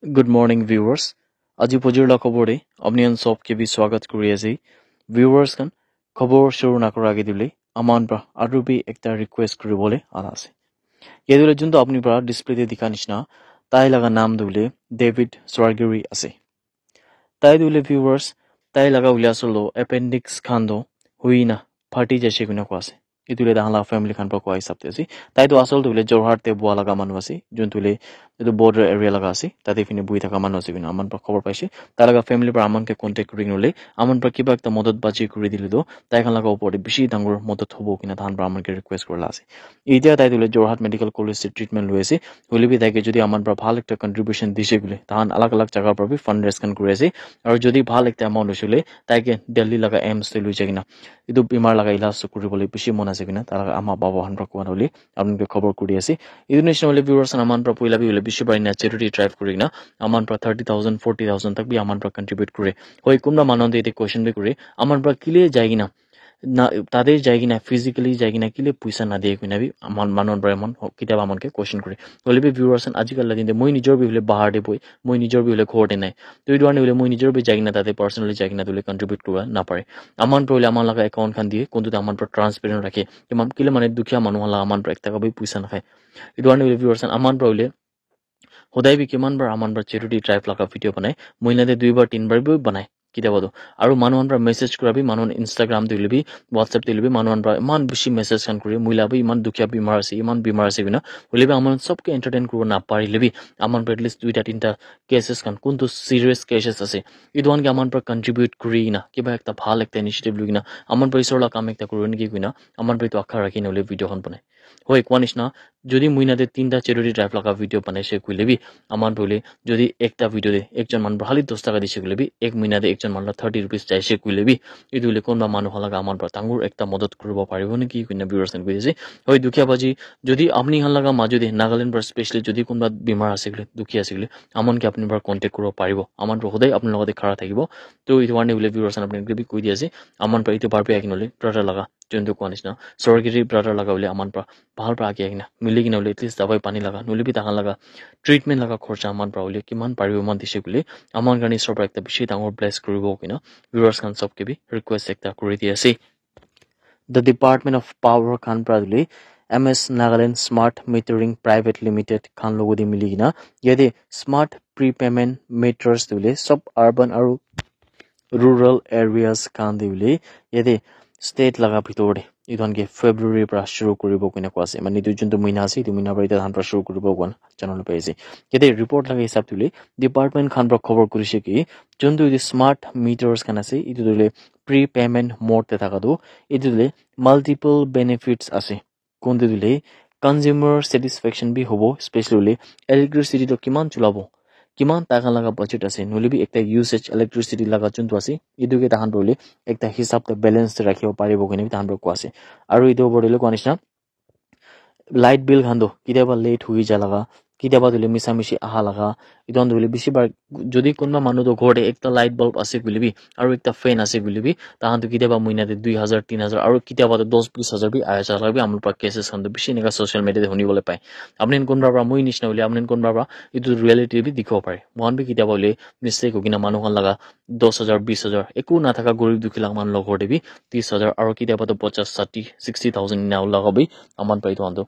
Good morning, viewers. আজি পজিৰলা খবৰে অমনিয়ন সবকে বি স্বাগত কৰি আছে viewers kan খবৰ শুৰু না কৰাৰ আগে দিলে আমান প্ৰা আৰু বি একটা ৰিকোয়েস্ট কৰিবলে আনা আছে ইয়াদুলে যোনটো আপনি প্রা ডিসপ্লেতে দেখা নিচিনা তাই লাগা নাম দিলে ডেভিড স্বার্গেরি আছে তাই দিলে viewers তাই লাগা উলিয়াছলো এপেন্ডিক্স খান্দো হুইনা ফাটি যাইছে কিনা কোৱা আছে ইতুলে দাহলা ফ্যামিলি খান পৰা কোৱা হিচাপতে আছে তাইতো আসল তুলে জোৰহাটতে বুৱা লাগা মানুহ আছে যোনতুলে এটো বৰ্ডাৰ এৰিয়া লাগা আছে তাতে ফিনে বুই থাকা মানুহ আছে কিনা আমান পৰা খবৰ পাইছে তাই লাগা ফ্যামিলি পৰা আমানকে কন্টেক্ট কৰি নলে আমান পৰা কিবা একটা মদত বাজি কৰি দিলে তো তাই খান লাগা ওপৰতে বেছি ডাঙৰ মদত হ'ব কিনা ধান পৰা আমানকে ৰিকুৱেষ্ট কৰলা আছে এতিয়া তাই তুলে জোৰহাট মেডিকেল কলেজ ট্ৰিটমেন্ট লৈ আছে হলিবি তাইকে যদি আমান পৰা ভাল একটা কন্ট্ৰিবিউশন দিছে বুলি তাহান আলাগ আলাগ জাগাৰ পৰা ফান্ড ৰেজ কান কৰি আছে আৰু যদি ভাল একটা এমাউন্ট হৈছিলে তাইকে দিল্লী লাগা এমছ তে লৈ যায় কিনা ইটো বিমাৰ লাগা ইলাজ কৰিবলৈ বেছি মন আছে কিনা তাৰ আমা বাবা হান পৰা কোৱা হলি আপোনালোকে খবৰ কৰি আছে ইন্টাৰনেশ্যনেল ভিউয়াৰ্স আমান পৰা পইলা বি হলে বেছি বাৰি ন্যাচাৰিটি ড্ৰাইভ কৰি কিনা আমান পৰা 30,000 40,000 তক বি আমান পৰা কন্ট্ৰিবিউট কৰে হয় কোনবা মানন্দে এতে কোৱেশ্চন বি কৰে আমান পৰা কিলে যায় কিনা না তাদের যাই কিনা ফিজিক্যালি যাই কিনা কিলে পয়সা না দিয়ে কিনা বি আমার মানন পৰা মন কিতাব আমানকে কোৱেশ্চন কৰে হলে বি ভিউয়াৰ্স আজিকালি দিনতে মই নিজৰ বি হলে বাহাৰ দে বই মই নিজৰ বি হলে ঘৰতে নাই তো এই ধৰণে হলে মই নিজৰ বি যাই কিনা তাতে পাৰ্সোনালি যাই কিনা তুলে কন্ট্ৰিবিউট কৰা না পাৰে আমান পৰা আমাৰ লাগা একাউন্ট খান দিয়ে কোনটো আমাৰ পৰা ট্ৰান্সপাৰেন্ট ৰাখে কিমান কিলে মানে দুখীয়া মানুহ হলা আমাৰ পৰা 1 টাকা বি পয়সা নাখায় এই ধৰণে ভিউয়াৰ্স আমাৰ পৰা হলে সদায় বি কিমান বাৰ আমাৰ পৰা চেৰিটি ড্ৰাইভ লাগা ভিডিঅ বনাই মহিনাতে 2 বাৰ 3 বাৰ বি বনাই কিতাবতো আৰু মানুহৰ পৰা মেছেজ কৰাবি মানুহ ইনষ্টাগ্ৰাম দিলিবি হোৱাটছএপ দিলিবি মানুহৰ পৰা ইমান বেছি মেছেজ কান কৰি মহিলাবি ইমান দুখীয়া বিমাৰ আছে ইমান বিমাৰ আছে বিনা হলিবি আমাৰ সবকে এন্টাৰটেইন কৰিব না পাৰিলেবি আমাৰ পৰা এটলিষ্ট 2টা 3টা কেसेस কান কোনটো সিৰিয়াস কেसेस আছে ইদৱানকে আমাৰ পৰা কন্ট্ৰিবিউট কৰি না কিবা একটা ভাল একটা ইনিশিয়েটিভ লৈ কিনা আমাৰ পৰা ইছৰলা কাম একটা কৰিব নেকি কিনা আমাৰ পৰা আশা ৰাখি নলে ভিডিঅখন বনাই হয় কোৱা নিচিনা যদি মহিনাতে 3টা চেৰিটি ড্ৰাইভ লাগা ভিডিঅ বনাইছে কইলেবি আমার বলে যদি একটা ভিডিওতে একজন মানুষ খালি 10 টাকা দিছে কইলেবি এক মহিনাতে একজন মানুষ 30 রুপিস চাইছে কইলেবি ইদুলে কোনবা মানুহ লাগা আমার পৰা ডাঙৰ একটা মদত কৰিব পাৰিব নেকি কিনা ভিউয়ার্সন কইছে হয় দুখীয়া বাজি যদি আপনি হান লাগা মাজুদি নাগাল্যান্ড পৰা স্পেশালি যদি কোনবা বিমাৰ আছে গলে দুখীয়া আছে গলে আমনকে আপনি পৰা কন্টাক্ট কৰিব পাৰিব আমাৰ সদায় আপোনাৰ লগতে খাৰা থাকিব তো ইটো কাৰণে বলে ভিউয়াৰ্সন আপনি গ্ৰেবি কৈ দি আছে আমাৰ পৰা ইটো বাৰপে আকিনলে ব্ৰাদাৰ লাগা যোনটো কোৱা নিচিনা সৰগিৰি ব্ৰাদাৰ লাগা বলে আমাৰ পৰা ভাল পৰা আকি আকিনা মিলি কিনা বলে এটলিষ্ট দাবাই পানী লাগা নলিবি তাহান লাগা ট্ৰিটমেন্ট লাগা খৰচা আমাৰ পৰা বলে কিমান পাৰিব মান দিছে বুলি আমাৰ কাৰণে সবৰ একটা বেছি ডাঙৰ ব্লেছ কৰিব কিনা ভিউয়াৰ্স খান সবকে বি ৰিকুৱেষ্ট একটা কৰি দি আছে The Department of Power Khan Pradli MS Nagaland Smart Metering Private Limited Khan Logodi Miligina Yade Smart Prepayment Meters Dule Sub Urban Aru Rural Areas Khan Dule Yade State Laga Pitore idonke February pra shuru koribo kina kwase mani du junto muina ase du muina baita han pra shuru koribo gon channel pe ase kete report laga hisab tule department khan pra khobor korise ki junto the smart meters kan ase itu dule prepayment mode te thaka do itu dule multiple benefits ase konde dule consumer satisfaction bi hobo especially electricity to kiman chulabo কিমান টাকা লাগা budget আছে নলিবি একটা uses electricity লাগা যোনটো আছে ইদুকে তাহান বলে একটা হিসাবতে ব্যালেন্স ৰাখিব পাৰিব কিনে তাহান কোৱা আছে আৰু ইটো বডলে কোৱা নিচিনা লাইট বিল খান্দো কিতাবা লেট হৈ যা লাগা কিতাবা দিলে মিছা মিছি আহা লাগা ইদন দিলে বেছি বাৰ যদি কোনবা মানুহ তো ঘৰতে একটা লাইট বাল্ব আছে গুলিবি আৰু একটা ফেন আছে গুলিবি তাহান কিতাবা মহিনাতে 2000 3000 আৰু কিতাবা 10-20,000 বি আয়া লাগবি আমাৰ পৰা কেसेस খান্দো বেছি নেকা সোশ্যাল মিডিয়াতে শুনিবলৈ পায় আপুনি কোনবা পৰা মই নিচিনা হলি আপুনি কোনবা পৰা ইটো ৰিয়েলিটি বি দেখিব পাৰে মহান বি কিতাবা হলে মিষ্টেক কিনা মানুহ লাগা 10,000 20,000 একো না থাকা গৰীব দুখী লাগ মান লগ ঘৰ দেবি 30,000 আৰু কিতাবা 50-60,000 নাও লাগাবি আমাৰ পৰা ইটো আন্দো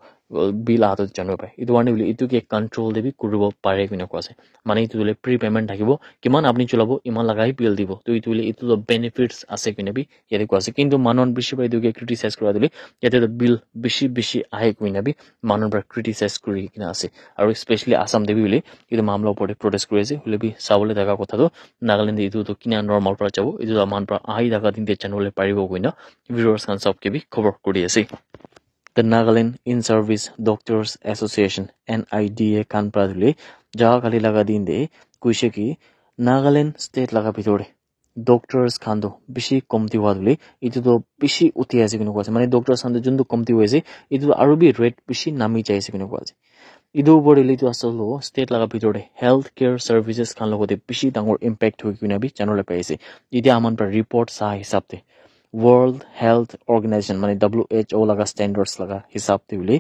বিল হাতত জানো পায় ইটো কাৰণে বুলি ইটো কি কন্ট্ৰোল দেবি কৰিব পাৰে কিনা কোৱা আছে মানে ইটো দিলে প্ৰি পেমেন্ট থাকিব কিমান আপুনি চলাব ইমান লাগাই বিল দিব তো ইটো দিলে ইটো বেনিফিটস আছে কিনা বি ইয়াতে কোৱা আছে কিন্তু মানুহন বেছি পাই ইটোকে ক্ৰিটিসাইজ কৰা দিলে ইয়াতে বিল বেছি আহে কিনা বি মানুহৰ পৰা ক্ৰিটিসাইজ কৰি কিনা আছে আৰু স্পেশালি আসাম দেবি বুলি ইটো মামলা ওপৰতে প্ৰটেষ্ট কৰি আছে হলে বি চাবলৈ দেখা কথাটো নাগালেণ্ড ইটো কিনা নৰ্মাল পৰা যাব ইটো আমাৰ পৰা আহি থকা দিন জানিবলৈ পাৰিব কিনা ভিউয়াৰ্স খান সবকে বি খবৰ কৰি আছে The Nagaland In-Service Doctors Association NIDA kan pradule jaga kali laga din de kuise ki Nagaland state laga bithore doctors khando bishi komti wadule itu to bishi uti ase kinu koase mane doctors khando jundu komti hoise itu aru bi rate bishi nami jaise kinu koase idu bodile to asolo state laga bithore health care services khan logote bishi dangor impact hoi kina bi channel paise ide aman par report sa hisabte World Health Organization মানে WHO laga standards laga hisab te hule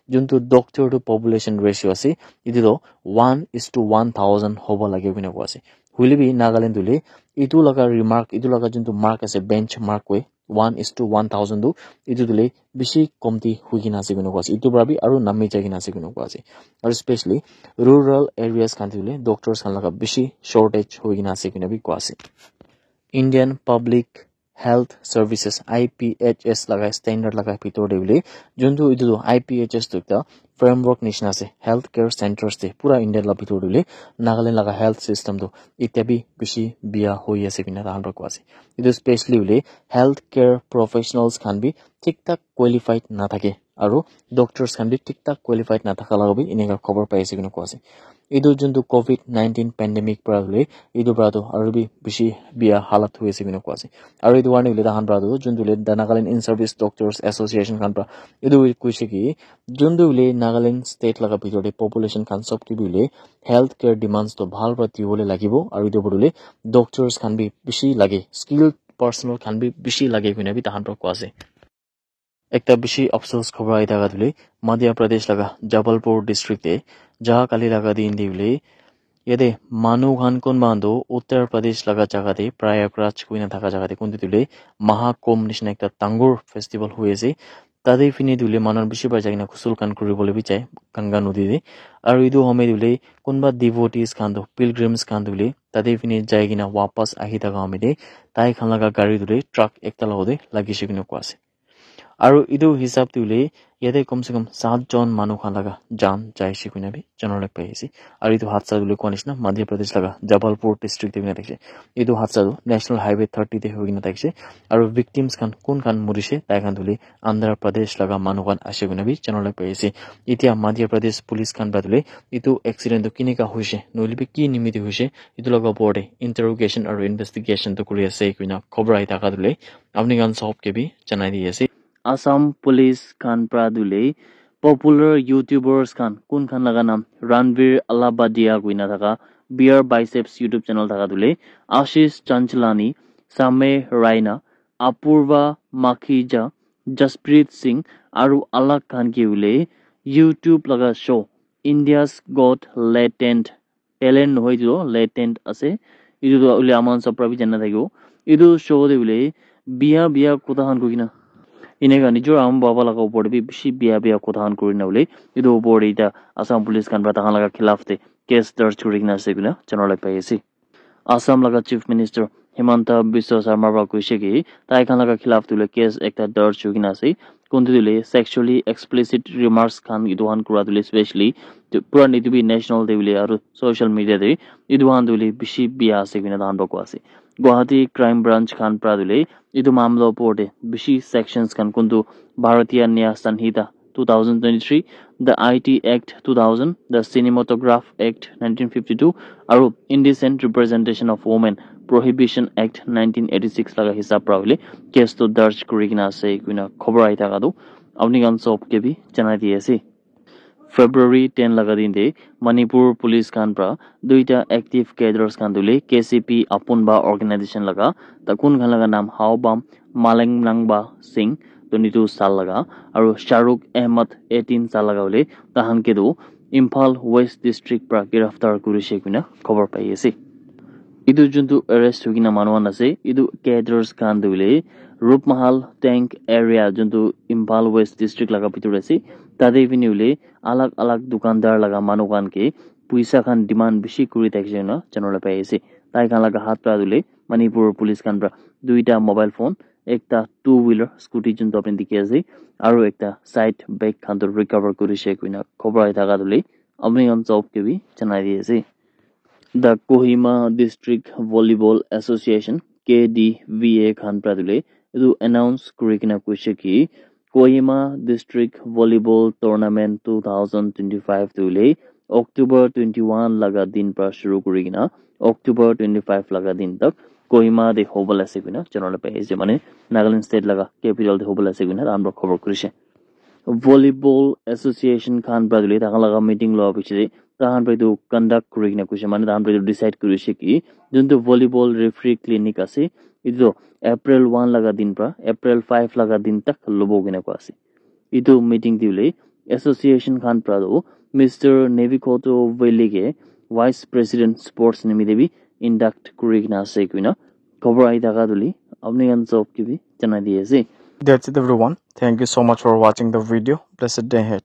juntu doctor to population ratio ase itu do 1:1000 hobo lage kina ko ase huile bi Nagaland dule itu laga remark itu laga juntu mark ase benchmark we 1:1000 do itu dule bishi komti huigina ase kina ko ase itu brabi aru nami jagina ase kina ko ase aru especially rural areas kan dule doctors kan laga bishi shortage huigina ase kina bi ko ase Indian Public Health Services IPHS laga standard laga pitor devile juntu itu IPHS to ekta framework nishina ase healthcare centers te pura India la pitor devile Nagaland laga health system to itabi bishi bia hoi ase kina tahan ko ase itu especially vile healthcare professionals can be thik tak qualified na thake aru doctors can be thik tak qualified na thaka laga bi inega khobor pai ase kina ko ase idu juntu COVID-19 pandemic pra hule idu pra to aru bi bishi bia halat hui ase kina ko ase aru idu warning le dahan pra to juntu le Nagaland in service doctors association kan pra idu kuise ki juntu le Nagaland state laga bitor de population kan sob ki bile healthcare demands to bhal pra tiwole lagibo aru idu bodole doctors kan bi bishi lage skilled personnel kan bi bishi lage kina bi tahan pra ko ase ekta bishi afsos khobor ai daga dule Madhya Pradesh laga Jabalpur district e jaha kali laga din diule yede manu khan kon bando Uttar Pradesh laga jaga de Prayagraj kuina thaka jaga de kunti dule Mahakumbh nishna ekta tangur festival huese tade fini dule manor bishi ba jagina kusul kan kuribole bi chai Ganga nodi de aru idu home dule kunba devotees khan do pilgrims khan dule tade fini jaigina wapas ahi daga home de tai khan laga gari dule truck ekta lagode lagi shikino ko ase aru idu hisab dule yate komse kom 7 jon manu khan laga jan jaisi kuina bi janole paisi aru idu hatsa dule konishna Madhya Pradesh laga Jabalpur district de bina dekhe idu hatsa du National Highway 30 de hogina dekhe aru victims khan kun khan murise tai khan dule Andhra Pradesh laga manu khan ase kuina bi janole paisi itia Madhya Pradesh police khan badule itu accident to kinika hoise noilibi ki nimiti hoise itu laga borde interrogation aru investigation to kuri ase kuina khobor ai taka dule apni kan sob ke bi janai di ase Assam Police Khan Pradule popular YouTubers Khan kun Khan laga nam Ranveer Alabadia guina thaka Beer Biceps YouTube channel thaka dule Ashish Chanchalani Same Raina Apurva Makhija Jasprit Singh aru Alak Khan ki ule YouTube laga show India's Got Latent Talent hoi jo latent ase idu ule aman sabra bi janna thakibo idu show de ule biya kotha khan ko kina inega nijor am baba laga upor bi bishi biya kothan kurina ule idu upor ita Assam police kan bata laga khilaf te case darj kurina ase guna janala pai ase Assam laga chief minister Himanta Biswa Sarma ba koise ki tai khan laga khilaf tule case ekta darj kurina ase kunti dule sexually explicit remarks khan iduhan kura dule especially pura nitu bi national de ule aru social media de iduhan dule bishi biya ase guna dan bako ase Guwahati Crime Branch Khan Pradule idu mamlo porde bishi sections kan kuntu Bharatiya Nyaya Sanhita 2023 the IT Act 2000 the Cinematograph Act 1952 aru Indecent Representation of Women Prohibition Act 1986 laga hisab pravile case to darj kurigina ase kuina khobor ai thaka do apni kan sob ke bi janai di ase February 10 laga din de Manipur Police Khan pra duita active cadres khan dule KCP Apunba organization laga ta kun khan laga nam Haobam Malengnangba Singh 22 sal laga aru Shahrukh Ahmed 18 sal laga ule tahan ke do Imphal West District pra giraftar kurise kuina khobor pai ase idu juntu arrest hogina manuan ase idu cadres khan dule Rupmahal Tank area juntu Imphal West District laga bitor ase tade bini ule alag dukandar laga manu khan ke puisa khan demand bishi kuri thakse na janala pai ase tai khan laga hat pra dule Manipur police khan pra duita mobile phone ekta two wheeler scooty juntu apni dikhi ase aru ekta side bag khan to recover kurise kuina khobor ai thaka dule apni on job ke bi janai di ase The Kohima District Volleyball Association KDVA Khan Pradule idu announce kurikina kuise ki Kohima District Volleyball Tournament 2025 dule October 21 laga din pra shuru kurikina October 25 laga din tak Kohima de hobal ase kuina janala pai ase mane Nagaland state laga capital de hobal ase kuina amra khobor kurise Volleyball Association Khan Pradule takan laga meeting lo piche tahan paidu conduct kurigina kuise mane tahan paidu decide kurise ki juntu volleyball referee clinic ase idu April 1 laga din pra April 5 laga din tak lobo gina ko ase idu meeting diule association खान प्रादो mister नेविकोटो वेलिगे vice president sports निमिदेबी induct कुरिकना से कुना खबर आई थाका दुली अपने जॉब की भी जना दिए से. That's it everyone. Thank you so much for watching the video. Blessed day ahead.